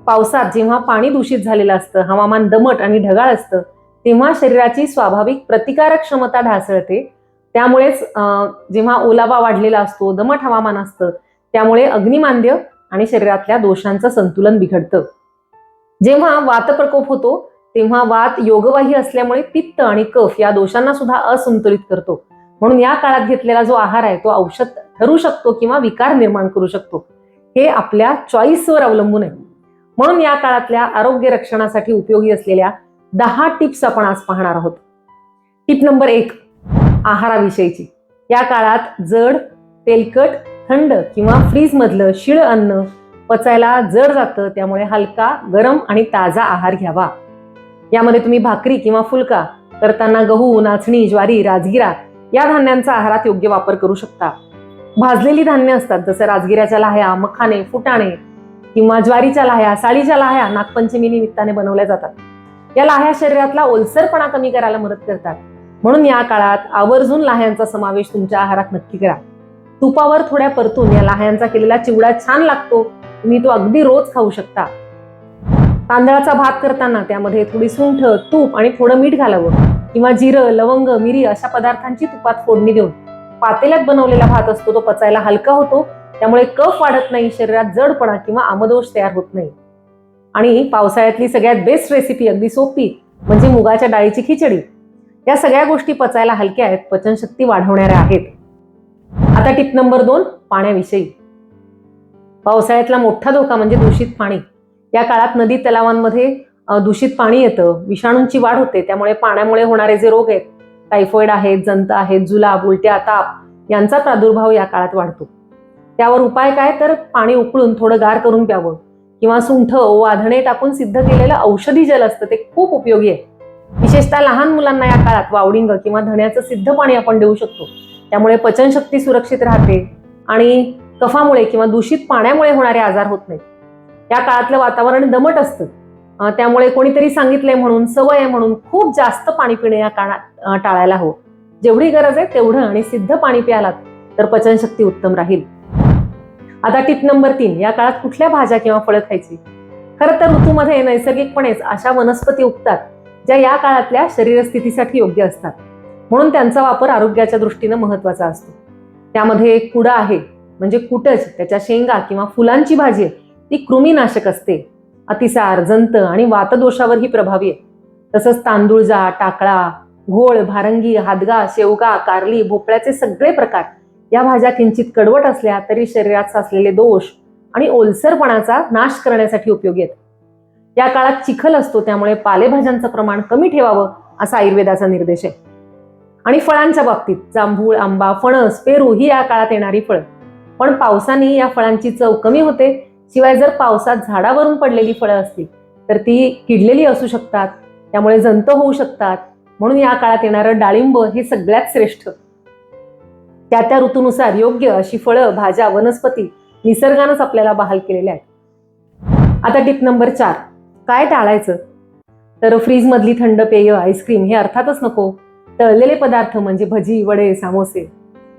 पावसात जेव्हा पाणी दूषित झालेलं असतं, हवामान दमट आणि ढगाळ असतं, तेव्हा शरीराची स्वाभाविक प्रतिकारक क्षमता ढासळते. त्यामुळेच जेव्हा ओलावा वाढलेला असतो, दमट हवामान असतं, त्यामुळे अग्निमांद्य आणि शरीरातल्या दोषांचं संतुलन बिघडतं. जेव्हा वातप्रकोप होतो तेव्हा वात योगवाही असल्यामुळे पित्त आणि कफ या दोषांना सुद्धा असंतुलित करतो. म्हणून या काळात घेतलेला जो आहार आहे तो औषध ठरू शकतो किंवा विकार निर्माण करू शकतो. हे आपल्या चॉईसवर अवलंबून आहे. म्हणून या काळातल्या आरोग्य रक्षणासाठी उपयोगी असलेल्या 10 टिप्स आपण आज पाहणार आहोत. Tip number 1, आहाराविषयीची. या काळात जड, तेलकट, थंड किंवा फ्रीज मधलं शिळ अन्न पचायला जड जातं, त्यामुळे हलका, गरम आणि ताजा आहार घ्यावा. यामध्ये तुम्ही भाकरी किंवा फुलका करताना गहू, नाचणी, ज्वारी, राजगिरा या धान्यांचा आहारात योग्य वापर करू शकता. भाजलेली धान्य असतात जसं राजगिऱ्याच्या लाह्या, मखाने, फुटाणे किंवा ज्वारीच्या लाह्या, साळीच्या लाह्या नागपंचमी निमित्ताने बनवल्या जातात. या लाह्या शरीरातला ओलसरपणा कमी करायला मदत करतात. म्हणून या काळात आवर्जून लाह्यांचा समावेश तुमच्या आहारात नक्की करा. तुपावर थोड्या परतून या लाह्यांचा केलेला चिवडा छान लागतो. तुम्ही तो अगदी रोज खाऊ शकता. तांदळाचा भात करताना त्यामध्ये थोडी सुंठ, तूप आणि थोडं मीठ घालावं किंवा जिरं, लवंग, मिरी अशा पदार्थांची तुपात फोडणी देऊन पातेल्यात बनवलेला भात असतो तो पचायला हलका होतो. त्यामुळे कफ वाढत नाही, शरीरात जडपणा किंवा आमदोष तयार होत नाही. आणि पावसाळ्यातली सगळ्यात बेस्ट रेसिपी, अगदी सोपी, म्हणजे मुगाच्या डाळीची खिचडी. या सगळ्या गोष्टी पचायला हलक्या आहेत, पचनशक्ती वाढवणाऱ्या आहेत. आता टिप नंबर 2, पाण्याविषयी. पावसाळ्यातला मोठा धोका म्हणजे दूषित पाणी. या काळात नदी तलावांमध्ये दूषित पाणी येतं, विषाणूंची वाढ होते. त्यामुळे पाण्यामुळे होणारे जे रोग आहेत, टायफॉइड आहेत, जंत आहेत, जुलाब, उलट्या, ताप यांचा प्रादुर्भाव या काळात वाढतो. त्यावर उपाय काय, तर पाणी उकळून थोडं गार करून प्यावं किंवा सुंठ, ओवा, धणे टाकून सिद्ध केलेलं औषधी जल असतं ते खूप उपयोगी आहे. विशेषतः लहान मुलांना या काळात वावडिंग किंवा धण्याचं सिद्ध पाणी आपण देऊ शकतो. त्यामुळे पचनशक्ती सुरक्षित राहते आणि कफामुळे किंवा दूषित पाण्यामुळे होणारे आजार होत नाहीत. या काळातलं वातावरण दमट असतं, त्यामुळे कोणीतरी सांगितलंय म्हणून, सवय आहे म्हणून खूप जास्त पाणी पिणे या काळात टाळायला हवं. जेवढी गरज आहे तेवढं आणि सिद्ध पाणी प्यालात तर पचनशक्ती उत्तम राहील. आता टिप नंबर 3, या काळात कुठल्या भाज्या किंवा फळं खायची. खरं तर ऋतूमध्ये नैसर्गिकपणेच अशा वनस्पती उगतात ज्या या काळातल्या शरीरस्थितीसाठी योग्य असतात. म्हणून त्यांचा वापर आरोग्याच्या दृष्टीनं महत्वाचा असतो. त्यामध्ये कुडा आहे म्हणजे कुटज, त्याच्या शेंगा किंवा फुलांची भाजी आहे, ती कृमीनाशक असते. अतिसार, जंत आणि वातदोषावरही प्रभावी आहे. तसंच तांदूळजा, टाकळा, घोळ, भारंगी, हादगा, शेवगा, कारली, भोपळ्याचे सगळे प्रकार या भाज्या किंचित कडवट असल्या तरी शरीरात साचलेले दोष आणि ओलसरपणाचा नाश करण्यासाठी उपयोगी आहेत. या काळात चिखल असतो, त्यामुळे पालेभाज्यांचं प्रमाण कमी ठेवावं असा आयुर्वेदाचा निर्देश आहे. आणि फळांच्या बाबतीत जांभूळ, आंबा, फणस, पेरू ही या काळात येणारी फळं. पण पावसाने या फळांची चव कमी होते. शिवाय जर पावसात झाडावरून पडलेली फळं असतील तर ती किडलेली असू शकतात, त्यामुळे जंत होऊ शकतात. म्हणून या काळात येणारं डाळिंब हे सगळ्यात श्रेष्ठ. त्या ऋतूनुसार योग्य अशी फळं, भाज्या, वनस्पती निसर्गानंच आपल्याला बहाल केलेल्या आहेत. आता टिप नंबर 4, काय टाळायचं, तर फ्रीज मधली थंड पेय, आईस्क्रीम हे अर्थातच नको. तळलेले पदार्थ म्हणजे भजी, वडे, समोसे.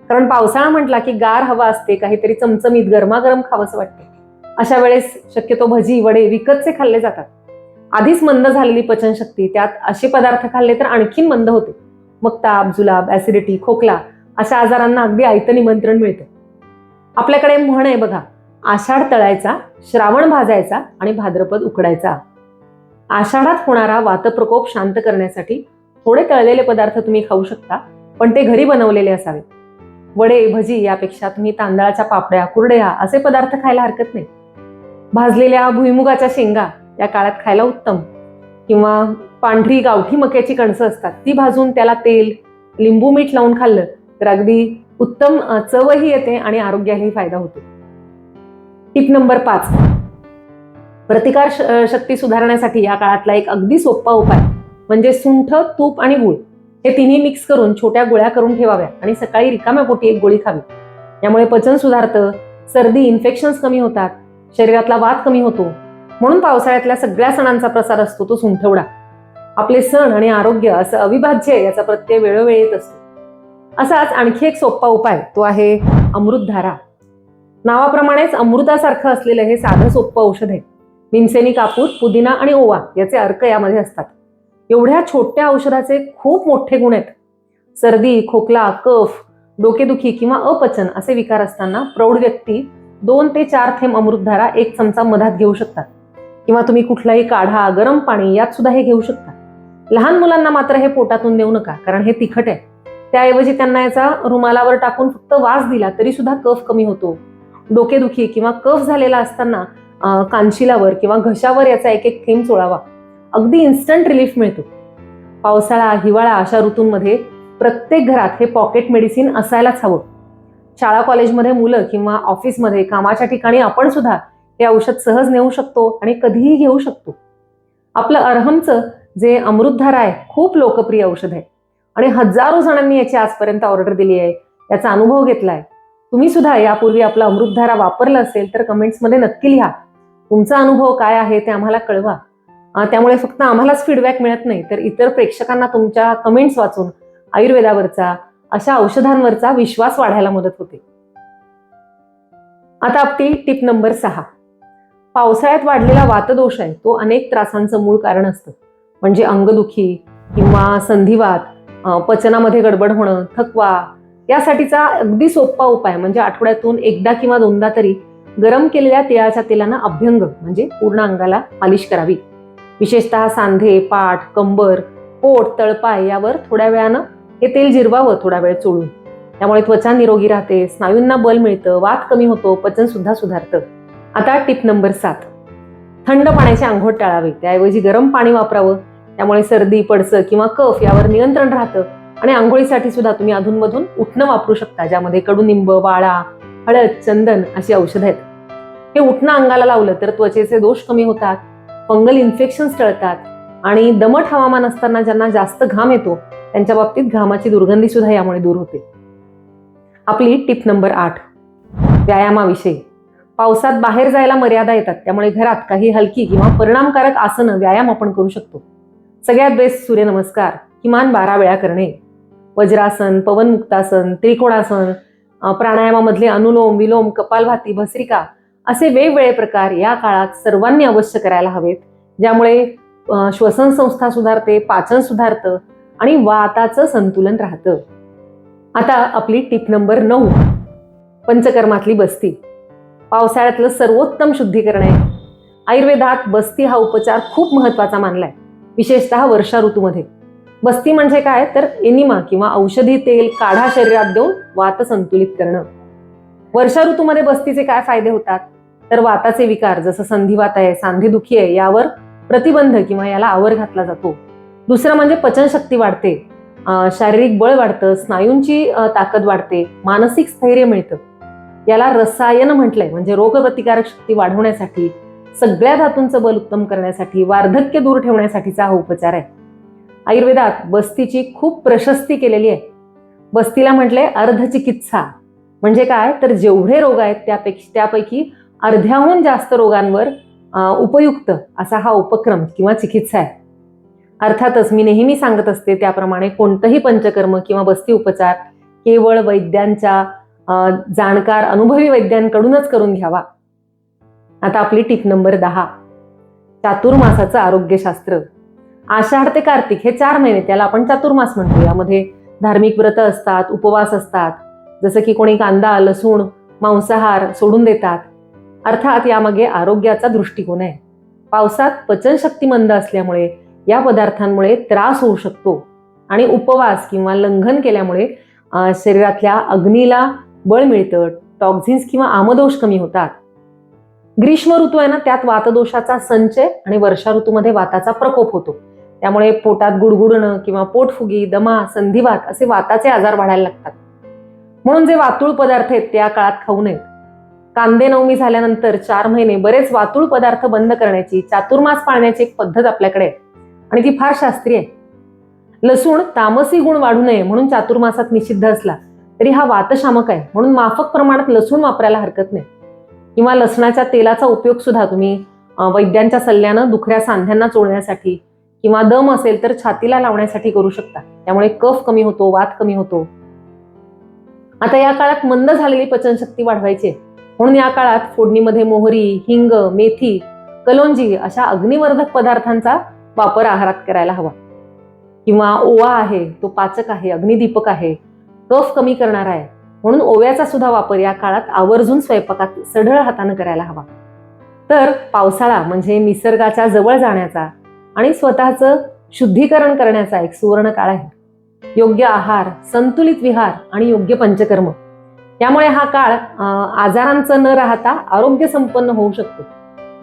कारण पावसाळा म्हटला की गार हवा असते, काहीतरी चमचमीत गरमागरम खावंसं वाटते. अशा वेळेस शक्यतो भजी, वडे विकतचे खाल्ले जातात. आधीच मंद झालेली पचनशक्ती, त्यात असे पदार्थ खाल्ले तर आणखीन मंद होते. मग ताप, जुलाब, ऍसिडिटी, खोकला अशा आजारांना अगदी आयतं निमंत्रण मिळतं. आपल्याकडे म्हण आहे बघा, आषाढ तळायचा, श्रावण भाजायचा आणि भाद्रपद उकडायचा. आषाढात होणारा वातप्रकोप शांत करण्यासाठी थोडे तळलेले पदार्थ तुम्ही खाऊ शकता, पण ते घरी बनवलेले असावे. वडे, भजी यापेक्षा तुम्ही तांदळाच्या पापड्या, कुरडया असे पदार्थ खायला हरकत नाही. भाजलेल्या भुईमुगाच्या शेंगा या काळात खायला उत्तम. किंवा पांढरी गावठी मक्याची कणसं असतात, ती भाजून त्याला तेल, लिंबू, मीठ लावून खाल्लं तर अगदी उत्तम चवही येते आणि आरोग्यालाही फायदा होतो. टिप नंबर 5, प्रतिकार शक्ती सुधारण्यासाठी या काळातला एक अगदी सोपा उपाय म्हणजे सुंठ, तूप आणि गूळ हे तिन्ही मिक्स करून छोट्या गोळ्या करून ठेवाव्या आणि सकाळी रिकाम्या पोटी एक गोळी खावी. यामुळे पचन सुधारतं, सर्दी, इन्फेक्शन्स कमी होतात, शरीरातला वात कमी होतो. म्हणून पावसाळ्यातल्या सगळ्या सणांचा प्रसार असतो तो सुंठवडा. आपले सण आणि आरोग्य असं अविभाज्य, याचा प्रत्यय वेळोवेळी येत असतो. असाच आणखी एक सोपा उपाय तो आहे अमृतधारा. नावाप्रमाणेच अमृतासारखं असलेलं हे साधं सोपं औषध आहे. भीमसेनी कापूर, पुदिना आणि ओवा याचे अर्क यामध्ये असतात. एवढ्या छोट्या औषधाचे खूप मोठे गुण आहेत. सर्दी, खोकला, कफ, डोकेदुखी किंवा अपचन असे विकार असताना प्रौढ व्यक्ती 2 ते 4 थेंब अमृतधारा 1 चमचा मधात घेऊ शकतात. किंवा तुम्ही कुठलाही काढा, गरम पाणी यात सुद्धा हे घेऊ शकता. लहान मुलांना मात्र हे पोटातून देऊ नका, कारण हे तिखट आहे. त्याऐवजी त्यांना याचा रुमालावर टाकून फक्त वास दिला तरी सुद्धा कफ कमी होतो. डोकेदुखी किंवा कफ झालेला असताना कानशिलावर किंवा घशावर याचा 1-1 थेंब चोळावा. अगदी इन्स्टंट रिलीफ मिळतो. पावसाळा, हिवाळा अशा ऋतूंमध्ये प्रत्येक घरात हे पॉकेट मेडिसिन असायलाच हवं. शाळा कॉलेजमध्ये मुलं किंवा ऑफिसमध्ये कामाच्या ठिकाणी आपण सुद्धा हे औषध सहज नेऊ शकतो आणि कधीही घेऊ शकतो. आपलं अरहमचं जे अमृतधारा आहे खूप लोकप्रिय औषध आहे आणि हजारो जणांनी याची आजपर्यंत ऑर्डर दिली आहे, याचा अनुभव घेतलाय. तुम्ही सुद्धा यापूर्वी आपलं अमृतधारा वापरलं असेल तर कमेंट्समध्ये नक्की लिहा. तुमचा अनुभव काय आहे ते आम्हाला कळवा. त्यामुळे फक्त आम्हालाच फीडबॅक मिळत नाही, तर इतर प्रेक्षकांना तुमच्या कमेंट्स वाचून आयुर्वेदावरचा, अशा औषधांवरचा विश्वास वाढायला मदत होते. आता आपली टिप नंबर 6. पावसाळ्यात वाढलेला वातदोष आहे तो अनेक त्रासांचं मूळ कारण असतं. म्हणजे अंगदुखी किंवा संधिवात, पचनामध्ये गडबड होणं, थकवा. यासाठीचा अगदी सोपा उपाय म्हणजे आठवड्यातून 1दा किंवा 2दा तरी गरम केलेल्या तिळाच्या तेलानं अभ्यंग म्हणजे पूर्ण अंगाला मालिश करावी. विशेषतः सांधे, पाठ, कंबर, पोट, तळपाय यावर थोड्या वेळानं हे तेल जिरवावं, थोडा वेळ चोळून. त्यामुळे त्वचा निरोगी राहते, स्नायूंना बल मिळतं, वात कमी होतो, पचन सुद्धा सुधारतं. आता टिप नंबर 7. थंड पाण्याची आंघोळ टाळावी, त्याऐवजी गरम पाणी वापरावं. त्यामुळे सर्दी, पडसं किंवा कफ यावर नियंत्रण राहतं. आणि आंघोळीसाठी सुद्धा तुम्ही अधूनमधून उटणं वापरू शकता, ज्यामध्ये कडुनिंब, वाळा, हळद, चंदन अशी औषधं आहेत. हे उटणं अंगाला लावलं तर त्वचेचे दोष कमी होतात, फंगल इन्फेक्शन्स टळतात आणि दमट हवामान असताना ज्यांना जास्त घाम येतो त्यांच्या बाबतीत घामाची दुर्गंधी सुद्धा यामुळे दूर होते. आपली टिप नंबर 8. व्यायामाविषयी. पावसात बाहेर जायला मर्यादा येतात, त्यामुळे घरात काही हलकी किंवा परिणामकारक आसनं, व्यायाम आपण करू शकतो. सगळ्यात बेस्ट सूर्यनमस्कार किमान 12 वेळा करणे. वज्रासन, पवनमुक्तासन, त्रिकोणासन, प्राणायामामधले अनुलोम विलोम, कपालभाती, भस्त्रिका असे वेगवेगळे प्रकार या काळात सर्वांनी अवश्य करायला हवेत, ज्यामुळे श्वसन संस्था सुधारते, पाचन सुधारतं आणि वाताचं संतुलन राहतं. आता आपली टिप नंबर 9. पंचकर्मातली बस्ती. पावसाळ्यातलं सर्वोत्तम शुद्धीकरण आहे. आयुर्वेदात बस्ती हा उपचार खूप महत्वाचा मानलाय, विशेषतः वर्षा ऋतूमध्ये. बस्ती म्हणजे काय तर एनिमा किंवा औषधी तेल काढा शरीरात देऊन वात संतुलित करणं. वर्षा ऋतूमध्ये बस्तीचे काय फायदे होतात तर वाताचे विकार जसं संधिवात आहे, सांधेदुखी आहे यावर प्रतिबंध किंवा याला आवर घातला जातो. दुसरं म्हणजे पचनशक्ती वाढते, शारीरिक बळ वाढतं, स्नायूंची ताकद वाढते, मानसिक स्थैर्य मिळतं. याला रसायन म्हटलंय, म्हणजे रोगप्रतिकारक शक्ती वाढवण्यासाठी, सगळ्या धातूंचं बल उत्तम करण्यासाठी, वार्धक्य दूर ठेवण्यासाठीचा हा उपचार आहे. आयुर्वेदात बस्तीची खूप प्रशस्ती केलेली आहे. बस्तीला म्हटलंय अर्धचिकित्सा. म्हणजे काय तर जेवढे रोग आहेत त्यापैकी अर्ध्याहून जास्त रोगांवर उपयुक्त असा हा उपक्रम किंवा चिकित्सा आहे. अर्थातच मी नेहमी सांगत असते त्याप्रमाणे कोणतंही पंचकर्म किंवा बस्ती उपचार केवळ वैद्यांच्या जाणकार अनुभवी वैद्यांकडूनच करून घ्यावा. आता आपली टिप नंबर 10. चातुर्मासाचं आरोग्यशास्त्र. आषाढ ते कार्तिक हे 4 महिने त्याला आपण चातुर्मास म्हणतो. यामध्ये धार्मिक व्रत असतात, उपवास असतात. जसं की कोणी कांदा, लसूण, मांसाहार सोडून देतात. अर्थात यामागे आरोग्याचा दृष्टिकोन आहे. पावसात पचनशक्ती मंद असल्यामुळे या पदार्थांमुळे त्रास होऊ शकतो आणि उपवास किंवा लंघन केल्यामुळे शरीरातल्या अग्नीला बळ मिळतं, टॉक्झिन्स किंवा आमदोष कमी होतात. ग्रीष्म ऋतू आहे ना, त्यात वातदोषाचा संचय आणि वर्षा ऋतूमध्ये वाताचा प्रकोप होतो. त्यामुळे पोटात गुडगुडणं किंवा पोटफुगी, दमा, संधिवात असे वाताचे आजार वाढायला लागतात. म्हणून जे वातुळ पदार्थ आहेत त्या काळात खाऊ नयेत. कांदे नवमी झाल्यानंतर 4 महिने बरेच वातुळ पदार्थ बंद करण्याची, चातुर्मास पाळण्याची एक पद्धत आपल्याकडे आहे आणि ती फार शास्त्रीय आहे. लसूण तामसी गुण वाढू नये म्हणून चातुर्मासात निषिद्ध असला तरी हा वातशामक आहे, म्हणून माफक प्रमाणात लसूण वापरायला हरकत नाही. किंवा लसणाच्या तेलाचा उपयोग सुद्धा तुम्ही वैद्यांच्या सल्ल्यानं दुखऱ्या सांध्यांना चोळण्यासाठी किंवा दम असेल तर छातीला लावण्यासाठी करू शकता. त्यामुळे कफ कमी होतो, वात कमी होतो. आता या काळात मंद झालेली पचनशक्ती वाढवायची, म्हणून या काळात फोडणीमध्ये मोहरी, हिंग, मेथी कलोंजी अशा अग्निवर्धक पदार्थांचा वापर आहारात करायला हवा. किंवा ओवा आहे, तो पाचक आहे, अग्निदीपक आहे, कफ कमी करणारा आहे, म्हणून ओव्याचा सुद्धा वापर या काळात आवर्जून स्वयंपाकात सढळ हाताने करायला हवा. तर पावसाळा म्हणजे निसर्गाच्या जवळ जाण्याचा आणि स्वतःचं शुद्धीकरण करण्याचा एक सुवर्ण काळ आहे. योग्य आहार, संतुलित विहार आणि योग्य पंचकर्म यामुळे हा काळ आजारांचं न राहता आरोग्य संपन्न होऊ शकतो.